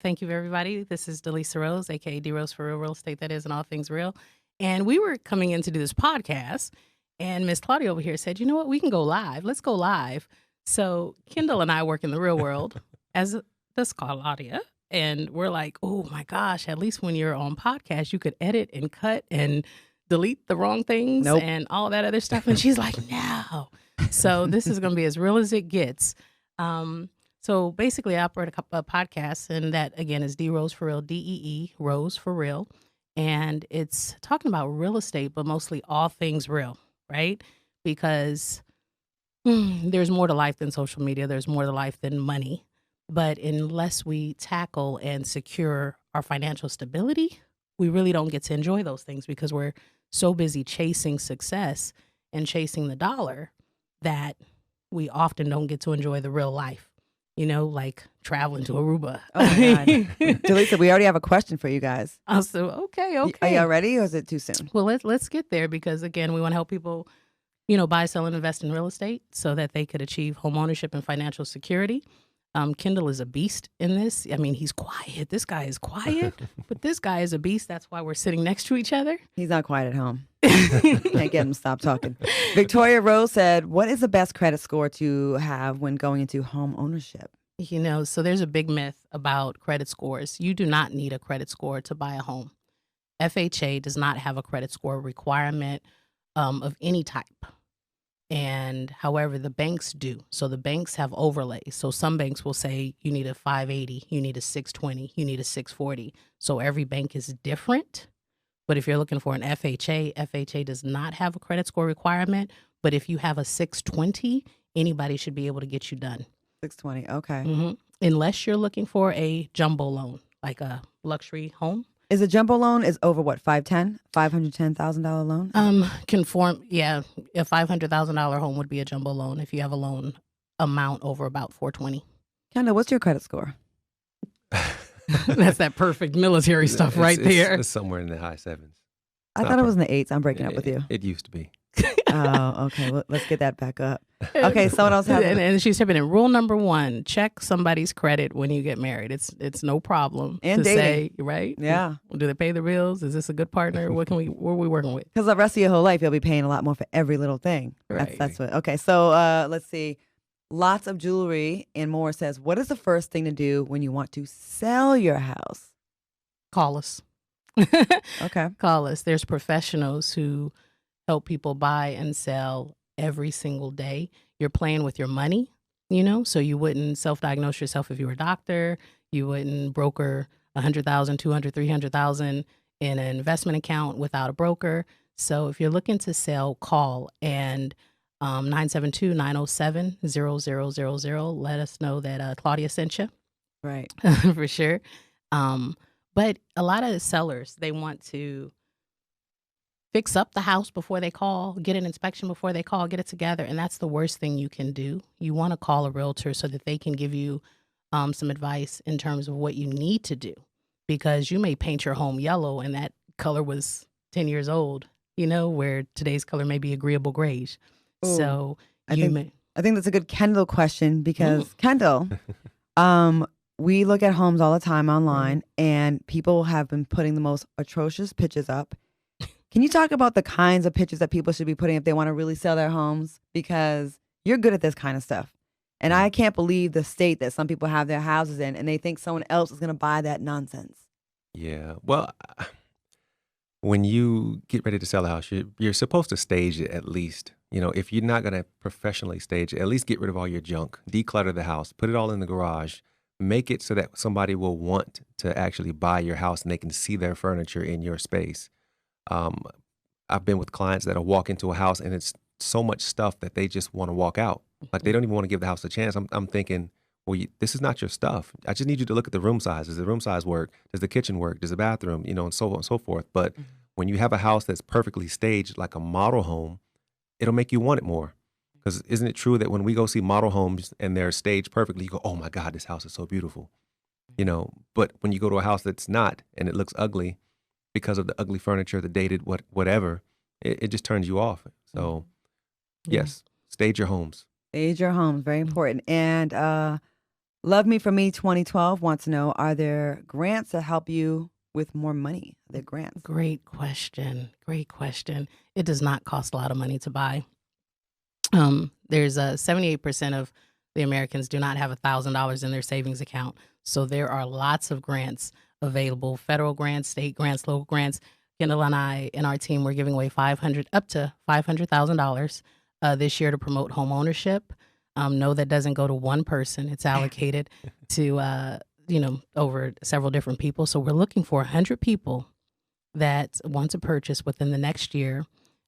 Thank you, everybody. This is DeLisa Rose, aka D Rose for Real Estate, that is, and all things real. And we were coming in to do this podcast, and Miss Claudia over here said, "You know what? We can go live. Let's go live." So Kendall and I work in the real world, as does Claudia, and we're like, "Oh my gosh! At least when you're on podcast, you could edit and cut and delete the wrong things Nope. and all that other stuff." And she's like, "No." So this is going to be as real as it gets. So basically, I operate a podcast, and that again is D Rose for Real, DEE Rose for Real, and it's talking about real estate, but mostly all things real, right? Because there's more to life than social media. There's more to life than money. But unless we tackle and secure our financial stability, we really don't get to enjoy those things because we're so busy chasing success and chasing the dollar that we often don't get to enjoy the real life. You know, like traveling to Aruba. Oh my God. DeLisa, we already have a question for you guys. Also, okay. Are y'all ready or is it too soon? Well, let's get there because again, we want to help people, buy, sell, and invest in real estate so that they could achieve homeownership and financial security. Kendall is a beast in this. I mean, he's quiet. This guy is quiet, but this guy is a beast. That's why we're sitting next to each other. He's not quiet at home. Can't get him to stop talking. Victoria Rose said, what is the best credit score to have when going into home ownership? So there's a big myth about credit scores. You do not need a credit score to buy a home. FHA does not have a credit score requirement of any type. And however, the banks do. So the banks have overlays. So some banks will say you need a 580, you need a 620, you need a 640. So every bank is different. But if you're looking for an FHA does not have a credit score requirement. But if you have a 620, anybody should be able to get you done. 620, okay. Mm-hmm. Unless you're looking for a jumbo loan, like a luxury home. Is a jumbo loan is over what, $510,000 loan? A $500,000 home would be a jumbo loan if you have a loan amount over about 420. Kendall, what's your credit score? That's that perfect military stuff there. It's somewhere in the high sevens. I thought it was in the eights. I'm breaking up with you. It used to be. Oh, okay. Well, let's get that back up. Okay, someone else has and she's tipping in. Rule number 1, check somebody's credit when you get married. It's no problem and to dating. Say, right? Yeah. Do they pay the bills? Is this a good partner? What are we working with? Because the rest of your whole life, you'll be paying a lot more for every little thing. Right. That's what. Okay, so let's see. Lots of jewelry and more says, what is the first thing to do when you want to sell your house? Call us. Okay. Call us. There's professionals who help people buy and sell every single day. You're playing with your money, so you wouldn't self-diagnose yourself if you were a doctor. You wouldn't broker $100,000, $200,000, $300,000 in an investment account without a broker. So if you're looking to sell, call and 972-907-0000. Let us know that Claudia sent you. Right. For sure. But a lot of sellers, they want to fix up the house before they call, get an inspection before they call, get it together. And that's the worst thing you can do. You want to call a realtor so that they can give you some advice in terms of what you need to do. Because you may paint your home yellow and that color was 10 years old, where today's color may be agreeable grayish. Ooh, so I think that's a good Kendall question because Kendall, we look at homes all the time online and people have been putting the most atrocious pictures up. Can you talk about the kinds of pictures that people should be putting if they want to really sell their homes? Because you're good at this kind of stuff. And I can't believe the state that some people have their houses in and they think someone else is going to buy that nonsense. Yeah. Well, when you get ready to sell a house, you're supposed to stage it at least. If you're not going to professionally stage it, at least get rid of all your junk, declutter the house, put it all in the garage, make it so that somebody will want to actually buy your house and they can see their furniture in your space. I've been with clients that'll walk into a house and it's so much stuff that they just want to walk out. Like they don't even want to give the house a chance. I'm thinking, well, this is not your stuff. I just need you to look at the room size. Does the room size work? Does the kitchen work? Does the bathroom, and so on and so forth. But when you have a house that's perfectly staged like a model home, it'll make you want it more. Because isn't it true that when we go see model homes and they're staged perfectly, you go, oh my God, this house is so beautiful. But when you go to a house that's not and it looks ugly, because of the ugly furniture, the dated whatever, it just turns you off. So, yes, stage your homes. Stage your homes, very important. And Love Me For Me 2012 wants to know, are there grants that help you with more money? Are there grants? Great question. Great question. It does not cost a lot of money to buy. There's 78% of the Americans do not have $1,000 in their savings account. So there are lots of grants available, federal grants, state grants, local grants. Kendall and I and our team were giving away up to $500,000 this year to promote home ownership. No, that doesn't go to one person. It's allocated to over several different people. So we're looking for 100 people that want to purchase within the next year,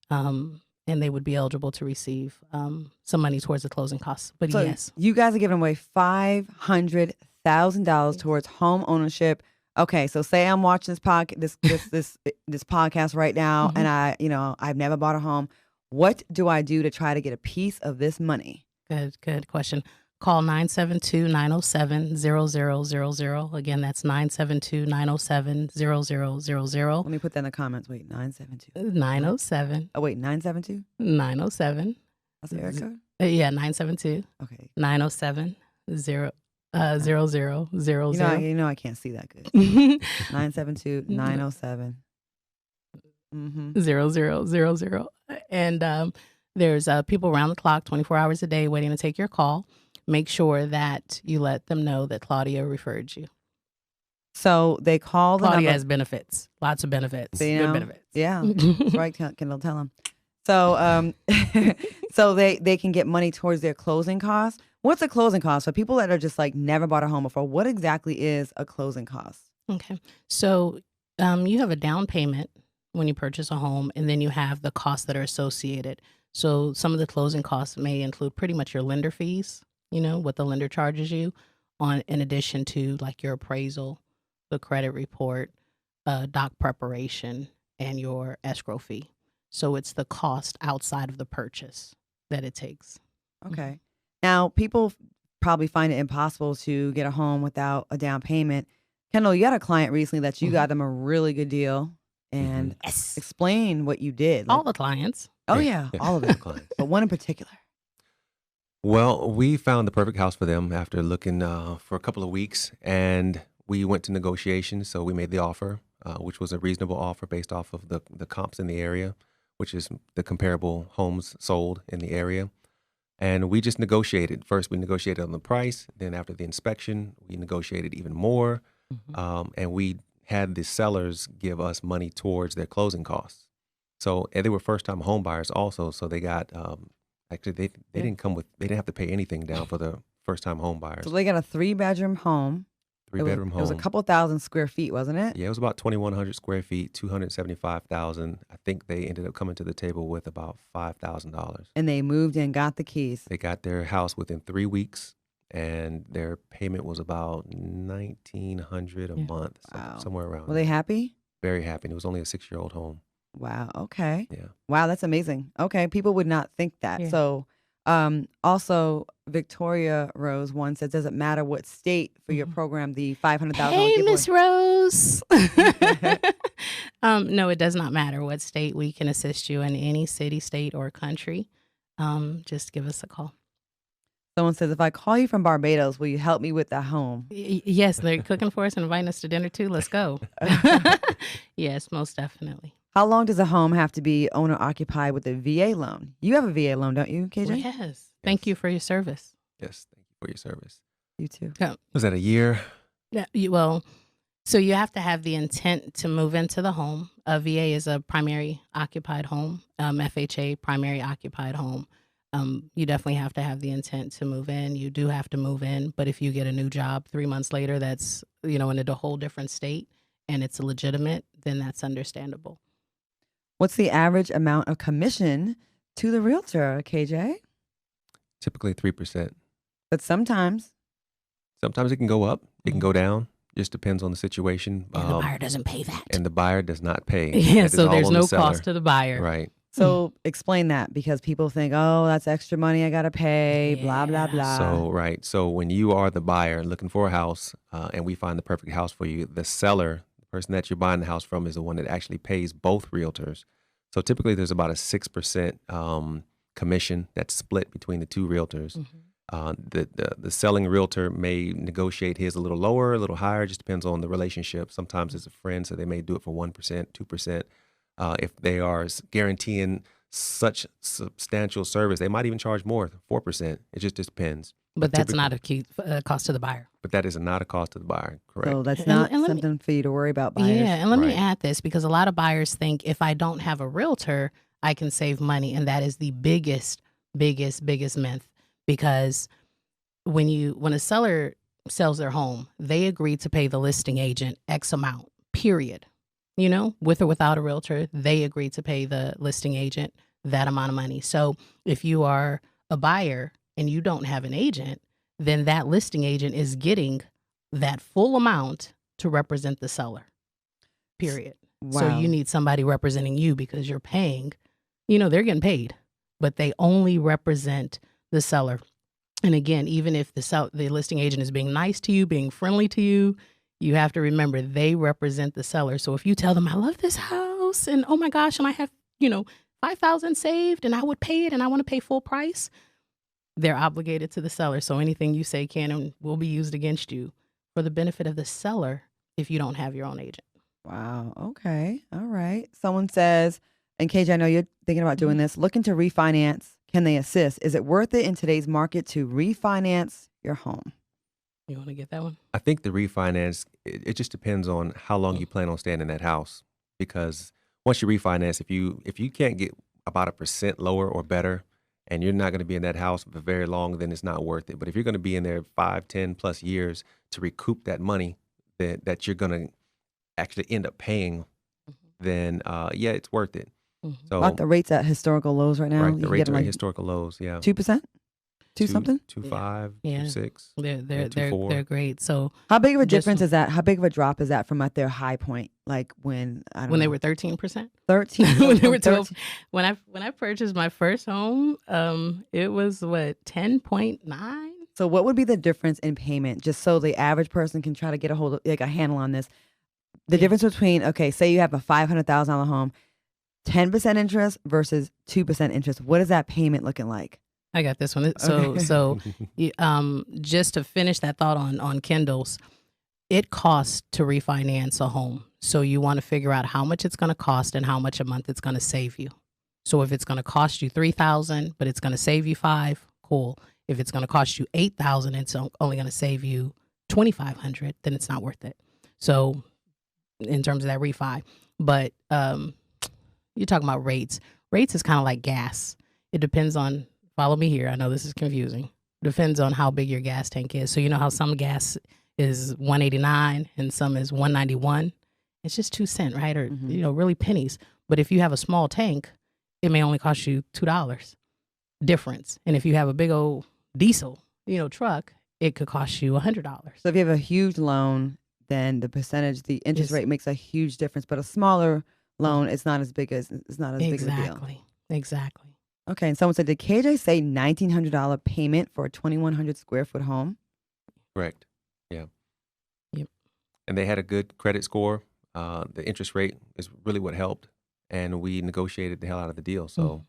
and they would be eligible to receive some money towards the closing costs. But So yes, you guys are giving away $500,000 towards home ownership. Okay, so say I'm watching this podcast right now, and I've never bought a home. What do I do to try to get a piece of this money? good question. Call 972-907-0000. Again, that's 972-907-0000. Let me put that in the comments. Wait, 972. 907. Oh, wait, 972? 907. That's the area code? Yeah, 972. Okay. 907 0000. You know I can't see that good. 972 907 0000. And there's people around the clock, 24 hours a day, waiting to take your call. Make sure that you let them know that Claudia referred you. So they call the Claudia number. has benefits, lots of benefits, You good know? benefits. Yeah, that's right. Kendall, tell them. So, so they can get money towards their closing costs. What's a closing cost for people that are just like never bought a home before? What exactly is a closing cost? Okay, so you have a down payment when you purchase a home, and then you have the costs that are associated. So some of the closing costs may include pretty much your lender fees, what the lender charges you on, in addition to like your appraisal, the credit report, doc preparation, and your escrow fee. So it's the cost outside of the purchase that it takes. Okay. Now, people probably find it impossible to get a home without a down payment. Kendall, you had a client recently that you got them a really good deal, and Yes. explain what you did. All the clients. Oh, yeah, all of them. Clients. But one in particular. Well, we found the perfect house for them after looking for a couple of weeks, and we went to negotiations. So we made the offer, which was a reasonable offer based off of the comps in the area, which is the comparable homes sold in the area. And we just negotiated. First, we negotiated on the price. Then after the inspection, we negotiated even more. And we had the sellers give us money towards their closing costs. So, and they were first-time home buyers also. So they got, actually, they didn't have to pay anything down for the first-time home buyers. So they got a 3-bedroom home. Three-bedroom home. It was a couple thousand square feet, wasn't it? Yeah, it was about 2,100 square feet, 275,000. I think they ended up coming to the table with about $5,000. And they moved in, got the keys. They got their house within 3 weeks, and their payment was about $1,900 a month, Wow. somewhere around. Were they happy? Very happy. And it was only a 6-year-old home. Wow. Okay. Yeah. Wow, that's amazing. Okay, people would not think that. Yeah. So, also Victoria Rose one says, does it matter what state for your program the $500,000? Hey, Miss Rose. No, it does not matter what state. We can assist you in any city, state, or country. Just give us a call. Someone says, if I call you from Barbados, will you help me with the home? Yes, they're cooking for us and inviting us to dinner too. Let's go. Yes, most definitely. How long does a home have to be owner occupied with a VA loan? You have a VA loan, don't you, KJ? Yes. Thank you for your service. Yes. Thank you for your service. You too. Was that a year? Yeah, so you have to have the intent to move into the home. A VA is a primary occupied home, FHA, primary occupied home. You definitely have to have the intent to move in. You do have to move in, but if you get a new job 3 months later that's, in a whole different state and it's legitimate, then that's understandable. What's the average amount of commission to the realtor, KJ? Typically 3%. But sometimes. Sometimes it can go up. It can go down. Just depends on the situation. And the buyer doesn't pay that. And the buyer does not pay. Yeah, That is so all there's on the no seller. cost to the buyer. Right. So explain that, because people think, oh, that's extra money I got to pay, blah, blah, Yeah. blah. So, right. So when you are the buyer looking for a house and we find the perfect house for you, the seller, the person that you're buying the house from, is the one that actually pays both realtors. So typically there's about a 6% commission that's split between the two realtors. The selling realtor may negotiate his a little lower, a little higher. Just depends on the relationship. Sometimes it's a friend, so they may do it for 1%, 2%. If they are guaranteeing such substantial service, they might even charge more, 4%. It just depends. But that's not a key cost to the buyer. But that is not a cost to the buyer, correct? So that's not something for you to worry about, buyers. Yeah, and let me add this, because a lot of buyers think if I don't have a realtor, I can save money, and that is the biggest myth. Because when a seller sells their home, they agree to pay the listing agent X amount, period. You know, with or without a realtor, they agree to pay the listing agent that amount of money. So if you are a buyer and you don't have an agent, then that listing agent is getting that full amount to represent the seller, period. Wow. So you need somebody representing you, because you're paying, they're getting paid, but they only represent the seller. And again, even if the listing agent is being nice to you, being friendly to you, you have to remember they represent the seller. So if you tell them, I love this house and oh my gosh, and I have, $5,000 saved and I would pay it and I want to pay full price, they're obligated to the seller. So anything you say can and will be used against you for the benefit of the seller if you don't have your own agent. Wow. Okay. All right. Someone says, and KJ, I know you're thinking about doing this, looking to refinance. Can they assist? Is it worth it in today's market to refinance your home? You want to get that one? I think the refinance, it just depends on how long you plan on staying in that house. Because once you refinance, if you can't get about 1% lower or better, and you're not going to be in that house for very long, then it's not worth it. But if you're going to be in there 5, 10 plus years to recoup that money that you're going to actually end up paying, then yeah, it's worth it. Mm-hmm. So About the rates at historical lows right now. right, the rates are like at historical lows. Yeah, 2%, 2 something. 2.5, Yeah. 2.6. They're great. So How big of a difference is that? How big of a drop is that from at their high point? Like when they were 13%. 13, when they were 12. 13. When I purchased my first home, it was 10.9. So what would be the difference in payment, just so the average person can try to get a hold of, like, a handle on this? The difference between, okay, say you have a $500,000 home, 10% interest versus 2% interest. What is that payment looking like? I got this one. So just to finish that thought on Kindle's, it costs to refinance a home. So you want to figure out how much it's going to cost and how much a month it's going to save you. So if it's going to cost you $3,000, but it's going to save you $5,000, cool. If it's going to cost you $8,000 and it's only going to save you $2,500, then it's not worth it. So in terms of that refi, but you're talking about rates. Rates is kind of like gas. It depends on, follow me here, I know this is confusing. Depends on how big your gas tank is. So you know how some gas is $1.89 and some is $1.91? It's just 2 cents, right? Or, really pennies. But if you have a small tank, it may only cost you $2 difference. And if you have a big old diesel, truck, it could cost you $100. So if you have a huge loan, then the percentage, the interest rate makes a huge difference. But a smaller loan, it's not as big as big of a deal. Exactly. Okay, and someone said, did KJ say $1,900 payment for a 2,100 square foot home? Correct. Yeah. Yep. And they had a good credit score. The interest rate is really what helped, and we negotiated the hell out of the deal. So,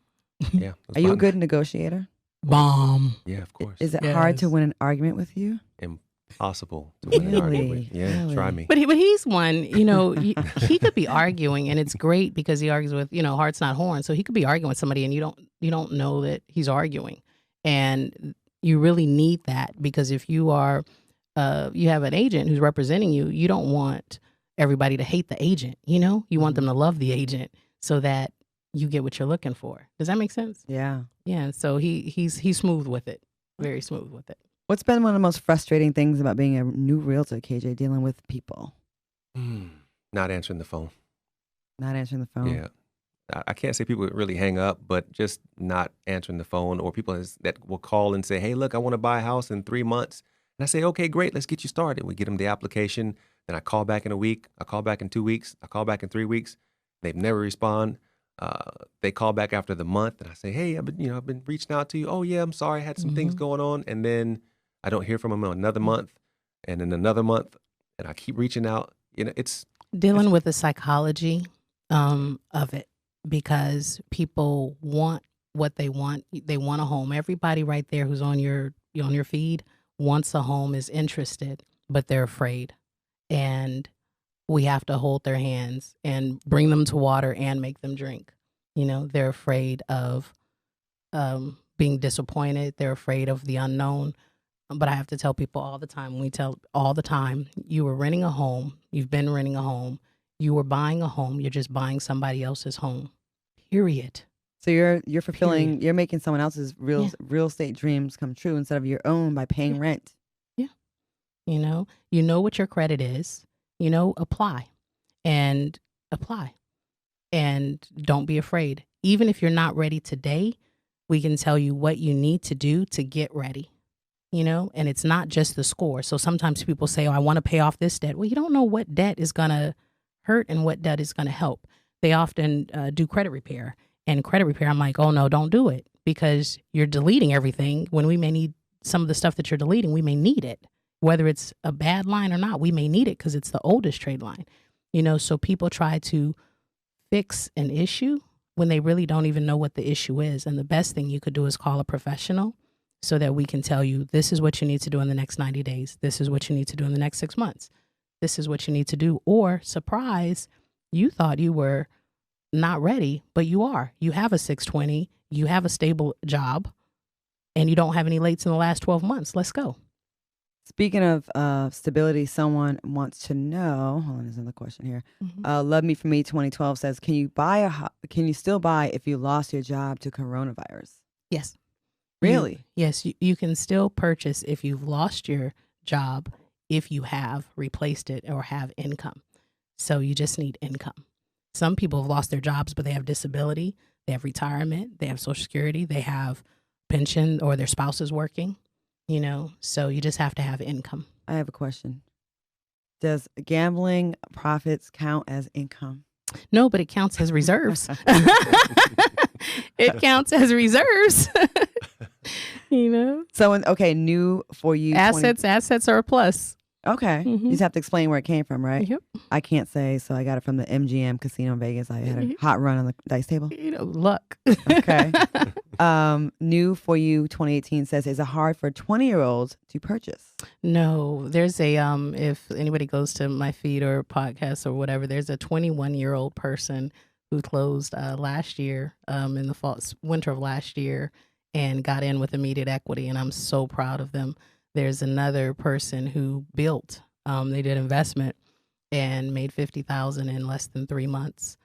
yeah. Are you a good negotiator? Bomb. Yeah, of course. Is it hard to win an argument with you? Impossible to win an argument with. Yeah, Really? try me. But he's one, he could be arguing, and it's great because he argues with, heart's not horn. So he could be arguing with somebody and you don't know that he's arguing. And you really need that, because if you are, you have an agent who's representing you, you don't want everybody to hate the agent, you want them to love the agent so that you get what you're looking for. Does that make sense? Yeah. Yeah. So he's smooth with it. Very smooth with it. What's been one of the most frustrating things about being a new realtor, KJ, dealing with people? Not answering the phone. Not answering the phone. Yeah. I can't say people really hang up, but just not answering the phone, or people that will call and say, hey, look, I want to buy a house in 3 months. And I say, okay, great, let's get you started. We get them the application. Then I call back in a week. I call back in 2 weeks. I call back in 3 weeks. They've never respond. They call back after the month, and I say, hey, I've been reaching out to you. Oh yeah, I'm sorry, I had some things going on. And then I don't hear from them in another month, and then another month, and I keep reaching out. It's dealing with the psychology of it, because people want what they want. They want a home. Everybody right there who's on your on your feed wants a home, is interested, but they're afraid. And we have to hold their hands and bring them to water and make them drink. They're afraid of being disappointed. They're afraid of the unknown. But I have to tell people all the time, you were renting a home, you've been renting a home, you were buying a home, you're just buying somebody else's home. Period. So you're fulfilling, you're making someone else's real estate dreams come true instead of your own by paying rent. Yeah. You know what your credit is, apply and don't be afraid. Even if you're not ready today, we can tell you what you need to do to get ready. And it's not just the score. So sometimes people say, oh, I want to pay off this debt. Well, you don't know what debt is going to hurt and what debt is going to help. They often do credit repair. And credit repair, I'm like, oh, no, don't do it, because you're deleting everything when we may need some of the stuff that you're deleting. We may need it, whether it's a bad line or not. We may need it because it's the oldest trade line. So people try to fix an issue when they really don't even know what the issue is. And the best thing you could do is call a professional, so that we can tell you, this is what you need to do in the next 90 days. This is what you need to do in the next 6 months. This is what you need to do. Or surprise, you thought you were not ready, but you are. You have a 620, you have a stable job, and you don't have any lates in the last 12 months. Let's go. Speaking of stability, someone wants to know, hold on, there's another question here. Love Me For Me 2012 says, can you still buy if you lost your job to coronavirus? Yes. Really? Yes, you can still purchase if you've lost your job, if you have replaced it or have income. So you just need income. Some people have lost their jobs, but they have disability, they have retirement, they have Social Security, they have pension, or their spouse is working, so you just have to have income. I have a question. Does gambling profits count as income? No, but it counts as reserves. It counts as reserves. So, new for you. Assets are a plus. Okay. You just have to explain where it came from, right? Yep. I can't say, so I got it from the MGM Casino in Vegas. I had a hot run on the dice table. Luck. Okay. New for you 2018 says, is it hard for 20-year-olds to purchase? No, there's a, if anybody goes to my feed or podcast or whatever, there's a 21-year-old person who closed last year, in the winter of last year, and got in with immediate equity. And I'm so proud of them. There's another person who built, they did investment and made $50,000 in less than 3 months.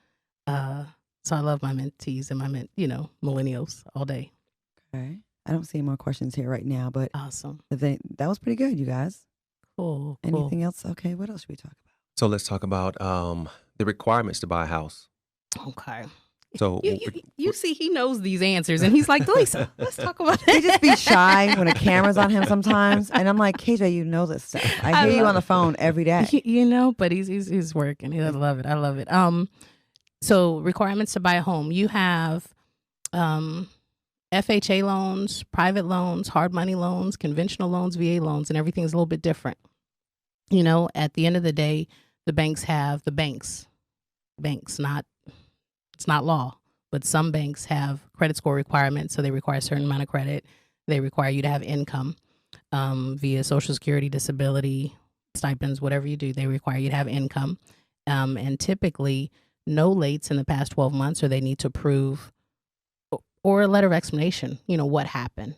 So I love my mentees and my millennials all day. Okay. I don't see any more questions here right now, but awesome. That was pretty good, you guys. Cool. Anything else? Okay. What else should we talk about? So let's talk about the requirements to buy a house. Okay. So you see, he knows these answers, and he's like, DeLisa, let's talk about it. He just be shy when a camera's on him sometimes, and I'm like, KJ, you know this stuff. I hear you on the phone every day. But he's working. I love it. I love it. So requirements to buy a home. You have FHA loans, private loans, hard money loans, conventional loans, VA loans, and everything's a little bit different. At the end of the day, the banks have it's not law, but some banks have credit score requirements. So they require a certain amount of credit. They require you to have income via Social Security, disability, stipends, whatever you do. They require you to have income. And typically no lates in the past 12 months, or they need to prove, or a letter of explanation, what happened.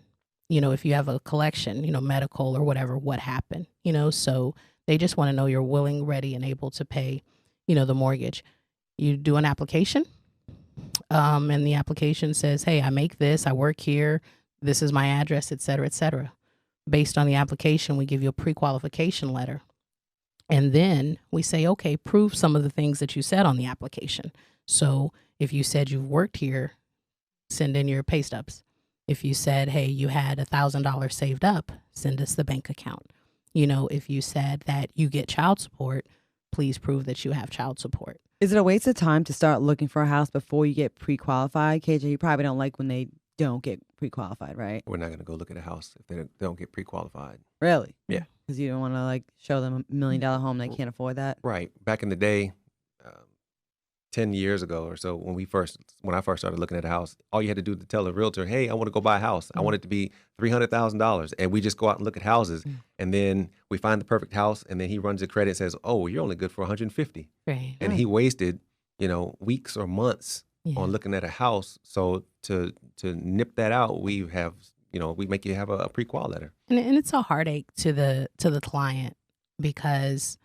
If you have a collection, medical or whatever, what happened, so they just want to know you're willing, ready, and able to pay, the mortgage. You do an application. And the application says, hey, I make this, I work here, this is my address, et cetera, et cetera. Based on the application, we give you a pre-qualification letter. And then we say, okay, prove some of the things that you said on the application. So if you said you've worked here, send in your pay stubs. If you said, hey, you had $1,000 saved up, send us the bank account. If you said that you get child support, please prove that you have child support. Is it a waste of time to start looking for a house before you get pre-qualified? KJ, you probably don't like when they don't get pre-qualified, right? We're not going to go look at a house if they don't get pre-qualified. Really? Yeah. Because you don't want to show them $1 million home. They can't afford that. Right. Back in the day, 10 years ago or so, when I first started looking at a house, all you had to do to tell a realtor, hey, I want to go buy a house. I want it to be $300,000. And we just go out and look at houses. And then we find the perfect house. And then he runs the credit and says, oh, you're only good for 150. Right. And he wasted, weeks or months on looking at a house. So to nip that out, we make you have a pre-qual letter. And it's a heartache to the client because,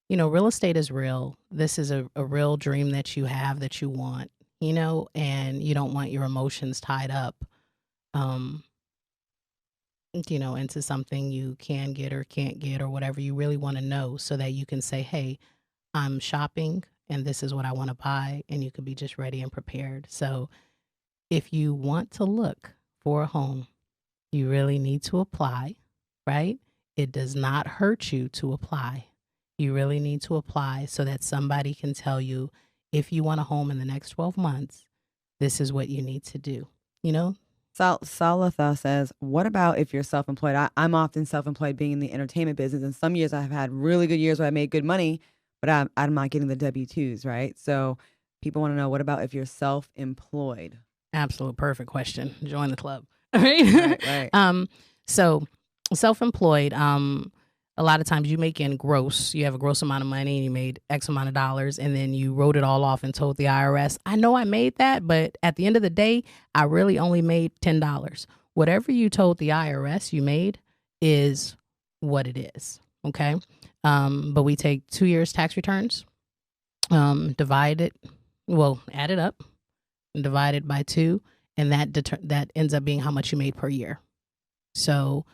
real estate is real. This is a real dream that you have, that you want, and you don't want your emotions tied up, into something you can get or can't get or whatever. You really want to know so that you can say, hey, I'm shopping and this is what I want to buy, and you could be just ready and prepared. So if you want to look for a home, you really need to apply, right? It does not hurt you to apply. You really need to apply so that somebody can tell you, if you want a home in the next 12 months, this is what you need to do, Salatha says, what about if you're self-employed? I'm often self-employed, being in the entertainment business. And some years I've had really good years where I made good money, but I'm not getting the W-2s, right? So people want to know, what about if you're self-employed? Absolute perfect question. Join the club. Right. So self-employed, a lot of times you make in gross. You have a gross amount of money and you made X amount of dollars, and then you wrote it all off and told the IRS, I know I made that, but at the end of the day, I really only made $10. Whatever you told the IRS you made is what it is. Okay. But we take 2 years tax returns, add it up and divide it by 2. And that ends up being how much you made per year. So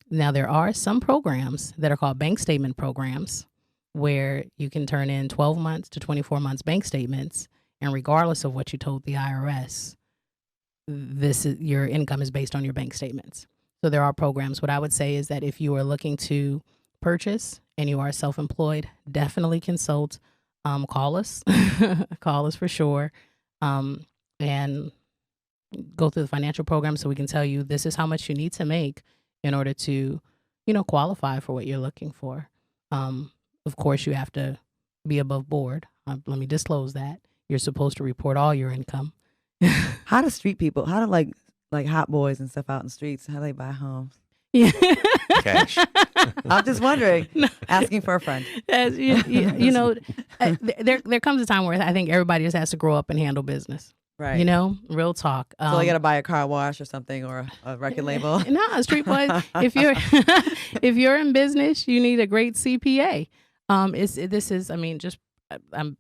now there are some programs that are called bank statement programs where you can turn in 12 months to 24 months bank statements. And regardless of what you told the IRS, your income is based on your bank statements. So there are programs. What I would say is that if you are looking to purchase and you are self-employed, definitely consult. Call us. Call us for sure. And go through the financial program so we can tell you this is how much you need to make in order to, qualify for what you're looking for. Of course, you have to be above board. Let me disclose that. You're supposed to report all your income. How do street people, how do like hot boys and stuff out in the streets, how do they buy homes? Yeah. Cash. I'm just wondering, asking for a friend. There comes a time where I think everybody just has to grow up and handle business. Right. Real talk. So they got to buy a car wash or something, or a record label. No, street boys. If you're in business, you need a great CPA. I'm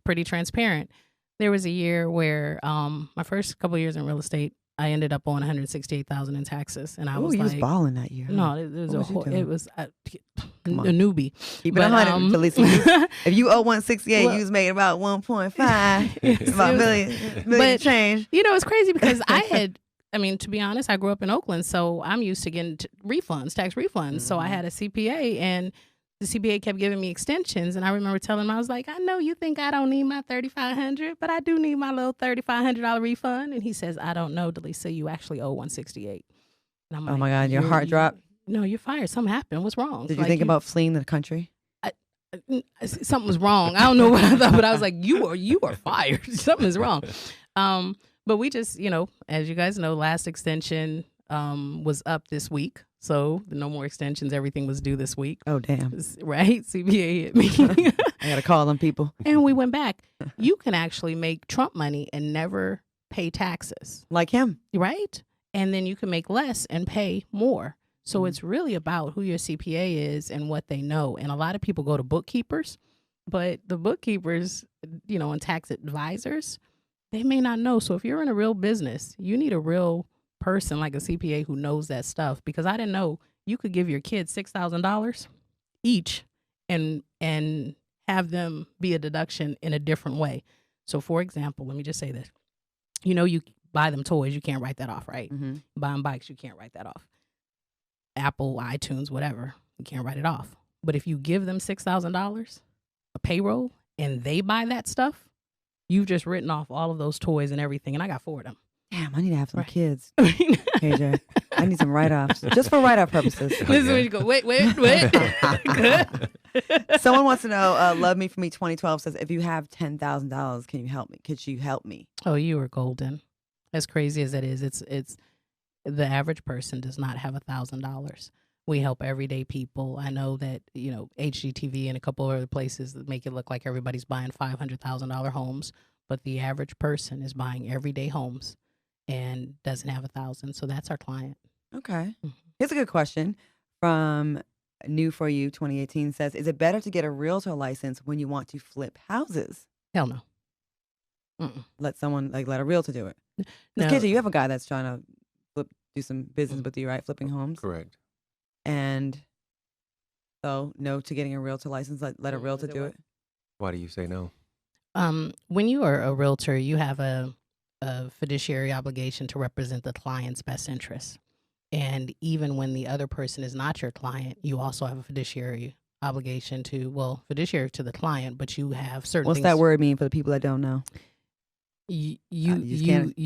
pretty transparent. There was a year where my first couple of years in real estate, I ended up on $168,000 in taxes, and I was you like, was balling that year. No, it was a newbie. Keep it 100, DeLisa. If you owe 168, you was making about 1.5. About million change. It's crazy because to be honest, I grew up in Oakland, so I'm used to getting tax refunds. Mm-hmm. So I had a CPA, and the CPA kept giving me extensions, and I remember telling him, I was like, I know you think I don't need my $3,500, but I do need my little $3,500 refund. And he says, I don't know, DeLisa, you actually owe $168. And I'm oh my God, your heart dropped? No, you're fired. Something happened. What's wrong? Did you think about fleeing the country? Something was wrong. I don't know what I thought, but I was like, you are fired. Something is wrong. But we just, as you guys know, last extension was up this week. So no more extensions. Everything was due this week. Oh, damn. Right? CPA hit me. I got to call them people. And we went back. You can actually make Trump money and never pay taxes. Like him. Right? And then you can make less and pay more. So it's really about who your CPA is and what they know. And a lot of people go to bookkeepers, but the bookkeepers, and tax advisors, they may not know. So if you're in a real business, you need a real person like a CPA who knows that stuff, because I didn't know you could give your kids $6,000 each and have them be a deduction in a different way. So for example, let me just say this, you buy them toys, you can't write that off, right? Mm-hmm. Buy them bikes, you can't write that off. Apple, iTunes, whatever, you can't write it off. But if you give them $6,000 a payroll and they buy that stuff, you've just written off all of those toys and everything. And I got 4 of them. Damn, I need to have some kids. KJ, I need some write-offs, just for write-off purposes. This is when you go, wait. Someone wants to know, Love Me For Me 2012 says, if you have $10,000, can you help me? Could you help me? Oh, you are golden. As crazy as it is, it's the average person does not have $1,000. We help everyday people. I know that, HGTV and a couple other places that make it look like everybody's buying $500,000 homes, but the average person is buying everyday homes and doesn't have 1,000. So that's our client. Okay. Here's a good question from New For You 2018 says, is it better to get a realtor license when you want to flip houses? Hell no. Let a realtor do it. No. KJ, you have a guy that's trying to do some business with you, right? Flipping homes. Correct. And so no to getting a realtor license. Let a realtor do it. Why do you say no? When you are a realtor, you have a fiduciary obligation to represent the client's best interests. And even when the other person is not your client, you also have a fiduciary obligation fiduciary to the client, but you have certain What's things. that word mean for the people that don't know? You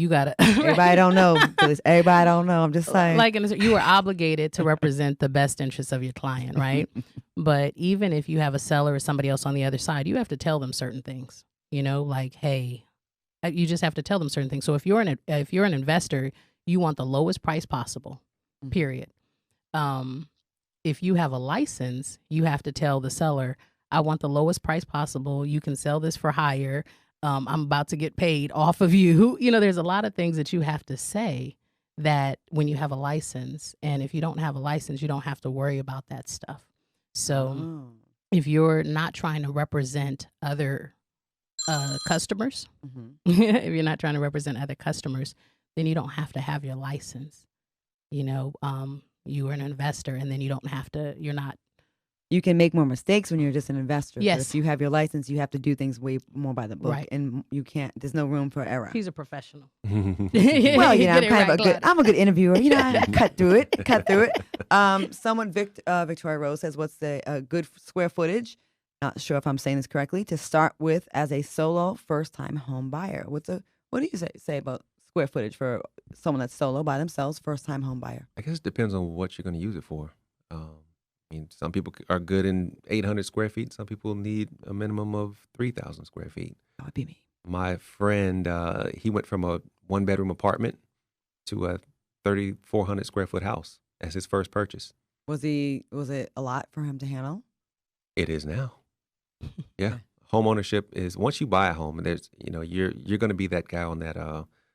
gotta. Everybody don't know. Everybody don't know. I'm just saying. You are obligated to represent the best interests of your client, right? But even if you have a seller or somebody else on the other side, you have to tell them certain things. Hey, you just have to tell them certain things. So if you're an investor, you want the lowest price possible. Period. If you have a license, you have to tell the seller, I want the lowest price possible. You can sell this for higher. I'm about to get paid off of you. There's a lot of things that you have to say that when you have a license. And if you don't have a license, you don't have to worry about that stuff. So if you're not trying to represent other customers, if you're not trying to represent other customers, then you don't have to have your license. You are an investor, and then you're not. You can make more mistakes when you're just an investor. Yes. But if you have your license, you have to do things way more by the book. Right. And you can't, there's no room for error. He's a professional. Well, I'm a good interviewer. I cut through it. Someone, Victoria Rose says, what's the good square footage? Not sure if I'm saying this correctly, to start with as a solo first-time home buyer. What do you say about square footage for someone that's solo by themselves, first-time home buyer? I guess it depends on what you're going to use it for. Some people are good in 800 square feet. Some people need a minimum of 3,000 square feet. That would be me. My friend, he went from a one-bedroom apartment to a 3,400 square foot house as his first purchase. Was it a lot for him to handle? It is now. Yeah. Homeownership is, once you buy a home, and there's, you're going to be that guy on that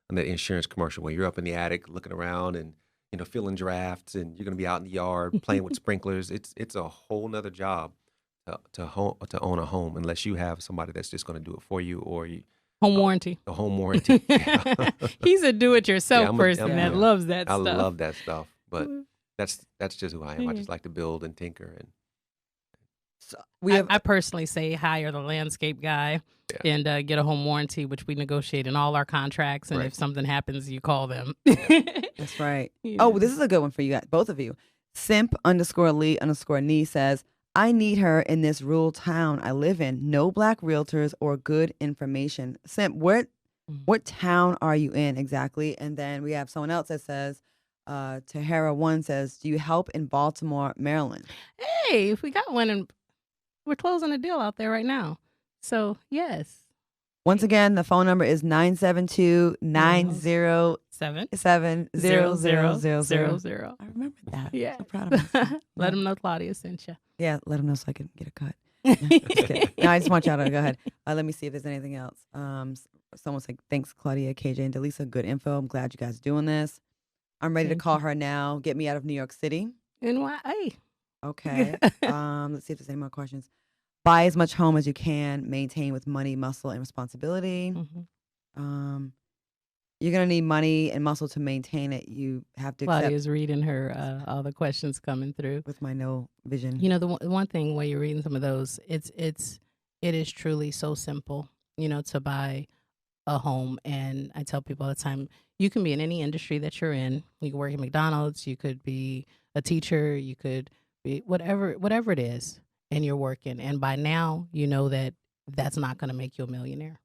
insurance commercial where you're up in the attic looking around and, filling drafts, and you're going to be out in the yard playing with sprinklers. It's a whole nother job to own a home, unless you have somebody that's just going to do it for you, or home warranty. A home warranty. Yeah. He's a do-it-yourself person that loves that stuff. I love that stuff, but that's just who I am. I just like to build and tinker. And so I personally say hire the landscape guy and get a home warranty, which we negotiate in all our contracts. And if something happens, you call them. That's right. Oh, this is a good one for you guys, both of you. Simp_Lee_Nee says, I need her in this rural town I live in. No black realtors or good information. Simp, what town are you in exactly? And then we have someone else that says, Tahara1 says, do you help in Baltimore, Maryland? Hey, if we got one, and we're closing a deal out there right now. So, yes. Once again, the phone number is 972-907-0000. I remember that. Yeah. So proud of myself. Let them know Claudia sent you. Yeah, let them know so I can get a cut. No, I just want y'all to go ahead. Let me see if there's anything else. Someone's like, thanks, Claudia, KJ, and DeLisa. Good info. I'm glad you guys are doing this. I'm ready to call her now. Get me out of New York City. NYA. Okay. Let's see if there's any more questions. Buy as much home as you can. Maintain with money, muscle, and responsibility. You're going to need money and muscle to maintain it. You have to Claudia's reading her, all the questions coming through. With my no vision. The one thing while you're reading some of those, it is truly so simple, to buy a home. And I tell people all the time, you can be in any industry that you're in. You can work at McDonald's. You could be a teacher. You could be whatever it is. And you're working. And by now, you know that that's not going to make you a millionaire,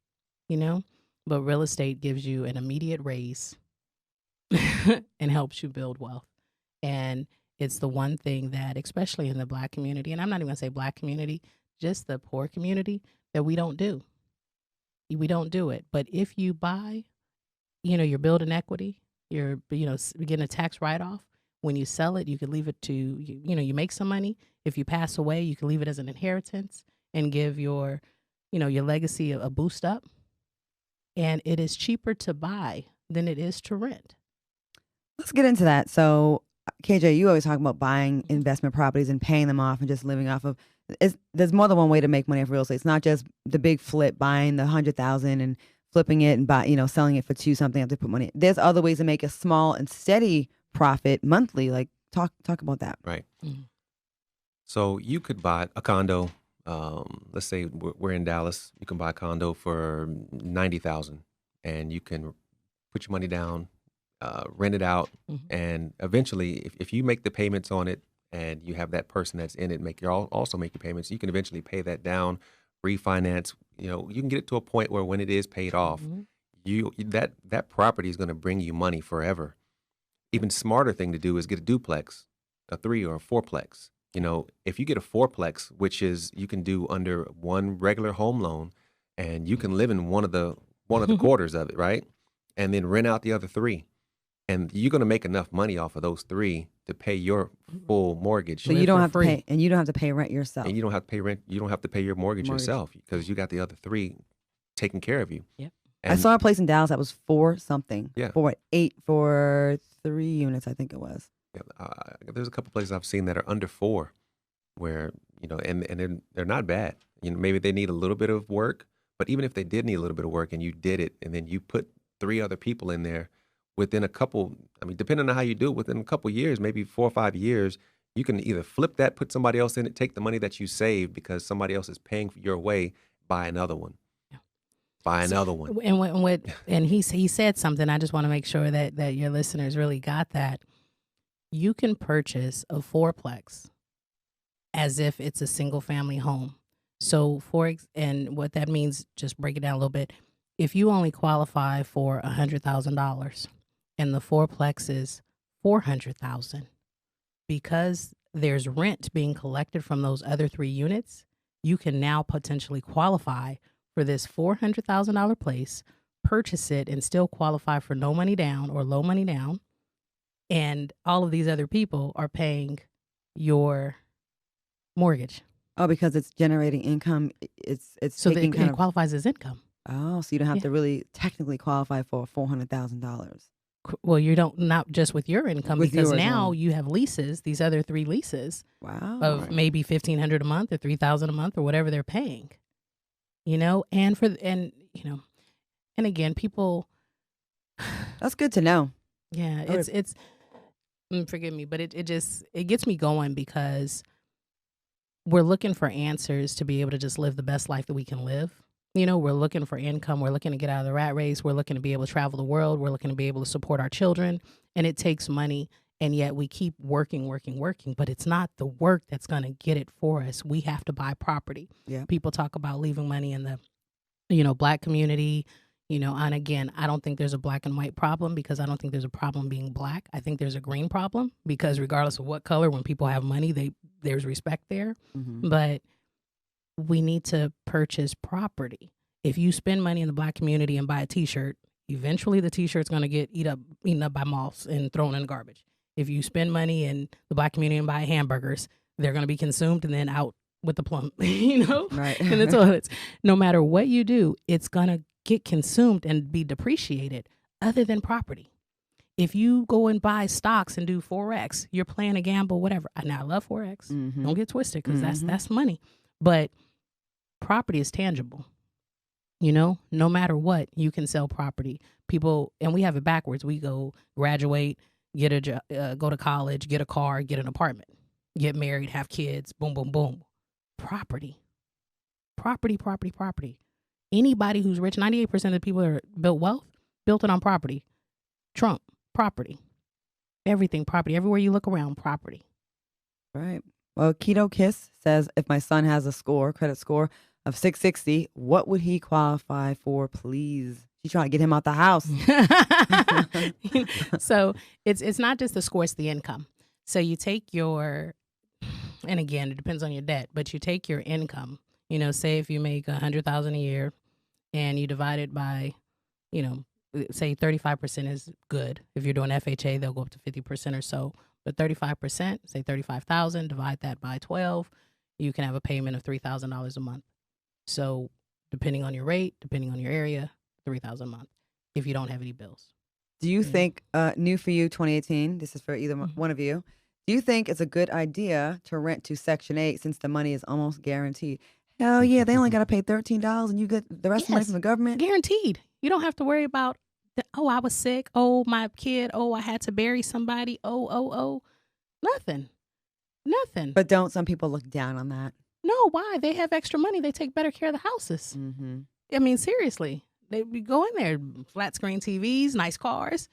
But real estate gives you an immediate raise and helps you build wealth. And It's the one thing that, especially in the Black community, and I'm not even going to say Black community, just the poor community, that we don't do. We don't do it. But if you buy, you're building equity, you're, getting a tax write-off. When you sell it, you can leave it to, you make some money. If you pass away, you can leave it as an inheritance and give your legacy a boost up. And it is cheaper to buy than it is to rent. Let's get into that. So, KJ, you always talk about buying investment properties and paying them off and just living off of. There's more than one way to make money off real estate. It's not just the big flip, buying the 100,000 and flipping it and selling it for $2 something after put money. There's other ways to make a small and steady profit monthly. Like talk about that. Right. Mm-hmm. So you could buy a condo. Let's say we're in Dallas. You can buy a condo for $90,000, and you can put your money down, rent it out, and eventually, if you make the payments on it, and you have that person that's in it also make your payments, you can eventually pay that down, refinance. You can get it to a point where when it is paid off, that property is going to bring you money forever. Even smarter thing to do is get a duplex, a 3 or a 4-plex. If you get a 4-plex, which is you can do under one regular home loan, and you can live in one of the quarters of it, right? And then rent out the other 3. And you're going to make enough money off of those 3 to pay your full mortgage. So you don't have to pay, and you don't have to pay rent yourself. And you don't have to pay rent. You don't have to pay your mortgage yourself because you got the other 3 taking care of you. Yep. I saw a place in Dallas that was 4 something. Yeah. For 3 units, I think it was. Yeah, there's a couple places I've seen that are under 4, where and they're not bad. Maybe they need a little bit of work, but even if they did need a little bit of work and you did it, and then you put 3 other people in there. Within a couple, depending on how you do it, within a couple years, maybe 4 or 5 years, you can either flip that, put somebody else in it, take the money that you saved because somebody else is paying your way, buy another one. Yeah. Buy another one. And he said something. I just want to make sure that your listeners really got that. You can purchase a 4-plex as if it's a single family home. So and what that means, just break it down a little bit. If you only qualify for $100,000. And the 4-plex is $400,000, because there's rent being collected from those other 3 units. You can now potentially qualify for this $400,000 place, purchase it, and still qualify for no money down or low money down. And all of these other people are paying your mortgage. Oh, because it's generating income. It's so that it qualifies as income. Oh, so you don't have to really technically qualify for $400,000. Well, you don't, not just with your income, because now you have leases, these other 3 leases of maybe $1,500 a month or $3,000 a month or whatever they're paying, and again, people. That's good to know. Yeah, it's forgive me, but it gets me going, because we're looking for answers to be able to just live the best life that we can live. We're looking for income. We're looking to get out of the rat race. We're looking to be able to travel the world. We're looking to be able to support our children. And it takes money. And yet we keep working. But it's not the work that's going to get it for us. We have to buy property. Yeah. People talk about leaving money in the, Black community. And again, I don't think there's a black and white problem, because I don't think there's a problem being Black. I think there's a green problem, because regardless of what color, when people have money, there's respect there. Mm-hmm. But we need to purchase property. If you spend money in the Black community and buy a T-shirt, eventually the T-shirt's going to get eaten up by moths and thrown in the garbage. If you spend money in the Black community and buy hamburgers, they're going to be consumed and then out with the plum, Right. And that's all. No matter what you do, it's going to get consumed and be depreciated, other than property. If you go and buy stocks and do Forex, you're playing a gamble, whatever. Now, I love Forex. Mm-hmm. Don't get twisted, because that's money. But property is tangible. No matter what, you can sell property. People, and we have it backwards. We go graduate, get a job, go to college, get a car, get an apartment, get married, have kids, boom, boom, boom. Property. Anybody who's rich, 98% of the people that are built wealth, built it on property. Trump, property. Everything, property. Everywhere you look around, property. Right. Well, Keto Kiss says, if my son has a credit score of 660, what would he qualify for, please? She's trying to get him out the house. So it's not just the score, it's the income. So you take your, and again, it depends on your debt, but you take your income. Say if you make $100,000 a year, and you divide it by, say 35% is good. If you're doing FHA, they'll go up to 50% or so. But 35%, say 35,000, divide that by 12, you can have a payment of $3,000 a month. So depending on your rate, depending on your area, $3,000 a month if you don't have any bills. Do you think, new for you 2018, this is for either one of you, do you think it's a good idea to rent to Section 8 since the money is almost guaranteed? Hell yeah, they only got to pay $13 and you get the rest of the money from the government? Guaranteed. You don't have to worry about, I was sick. Oh, my kid. Oh, I had to bury somebody. Oh. Nothing. But don't some people look down on that? No, why? They have extra money. They take better care of the houses. Mm-hmm. I mean, seriously. They go in there, flat screen TVs, nice cars.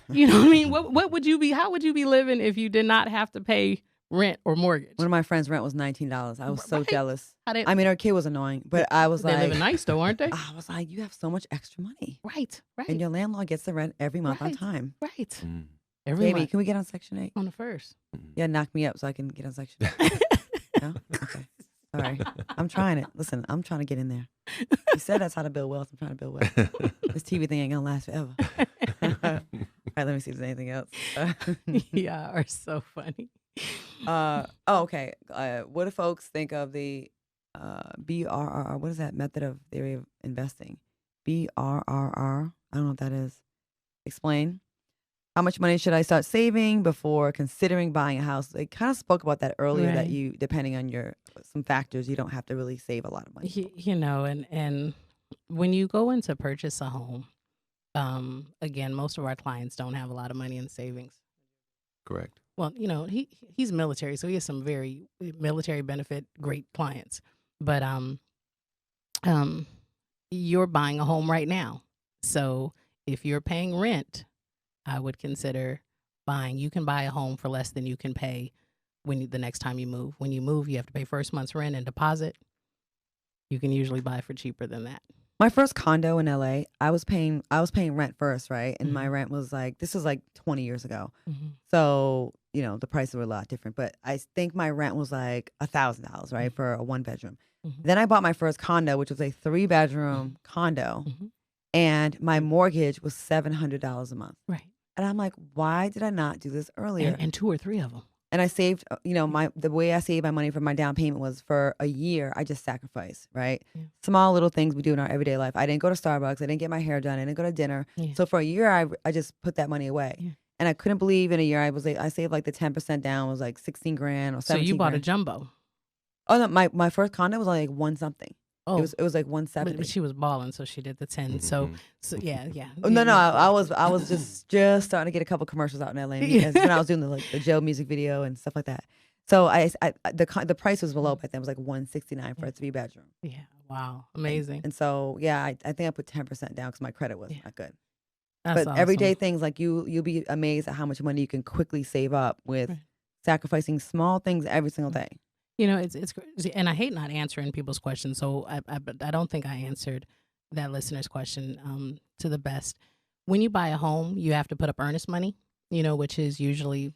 You know what I mean? What would you be? How would you be living if you did not have to pay rent or mortgage? One of my friends' rent was $19. I was so jealous. I mean, her kid was annoying, but I was they're like, living nice though, aren't they? I was like, you have so much extra money, right? And your landlord gets the rent every month on time, right? Every Baby, month. Can we get on Section 8 on the first? Yeah, knock me up so I can get on Section 8. No, okay. Sorry. I'm trying it. Listen, I'm trying to get in there. You said that's how to build wealth. I'm trying to build wealth. This TV thing ain't gonna last forever. All right, let me see if there's anything else. Yeah, are so funny. Okay. What do folks think of the BRRR? What is that method of theory of investing? BRRR. I don't know what that is. Explain. How much money should I start saving before considering buying a house? They kind of spoke about that earlier, right. That you, depending on some factors, you don't have to really save a lot of money. And when you go in to purchase a home, again, most of our clients don't have a lot of money in savings. Correct. Well, he's military, so he has some very military benefit, great clients. But you're buying a home right now. So if you're paying rent, I would consider buying. You can buy a home for less than you can pay the next time you move. When you move, you have to pay first month's rent and deposit. You can usually buy for cheaper than that. My first condo in LA, I was paying rent first, right? And my rent was this was 20 years ago. Mm-hmm. So, the prices were a lot different. But I think my rent was $1,000, right? For a 1-bedroom. Mm-hmm. Then I bought my first condo, which was a 3-bedroom condo. Mm-hmm. And my mortgage was $700 a month. Right. And I'm like, why did I not do this earlier? And 2 or 3 of them. And I saved, the way I saved my money for my down payment was for a year, I just sacrificed, right? Yeah. Small little things we do in our everyday life. I didn't go to Starbucks. I didn't get my hair done. I didn't go to dinner. Yeah. So for a year, I just put that money away. Yeah. And I couldn't believe in a year, I saved the 10% down was $16 grand or 17 So you bought grand. a jumbo? Oh, no, my first condo was only one something. Oh, it was 170. But she was balling, so she did the 10. Mm-hmm. So yeah. Oh, no, I was just starting to get a couple commercials out in LA when I was doing the Joe music video and stuff like that. So the price was below back then. It was $169 for a 3-bedroom. Yeah, wow, amazing. And so I think I put 10% down because my credit was not good. That's but awesome. Everyday things you'll be amazed at how much money you can quickly save up with sacrificing small things every single day. It's and I hate not answering people's questions. So I don't think I answered that listener's question to the best. When you buy a home, you have to put up earnest money, which is usually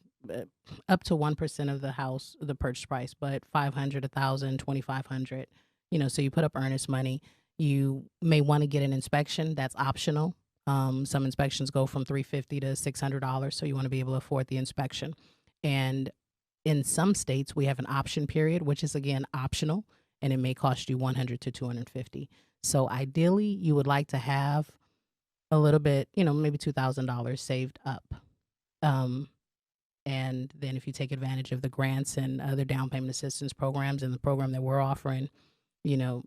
up to 1% of the purchase price, but $500, $1,000, $2,500. So you put up earnest money. You may want to get an inspection. That's optional. Some inspections go from $350 to $600, so you want to be able to afford the inspection. And in some states, we have an option period, which is, again, optional, and it may cost you $100 to $250. So ideally, you would like to have a little bit, maybe $2,000 saved up. And then if you take advantage of the grants and other down payment assistance programs and the program that we're offering, you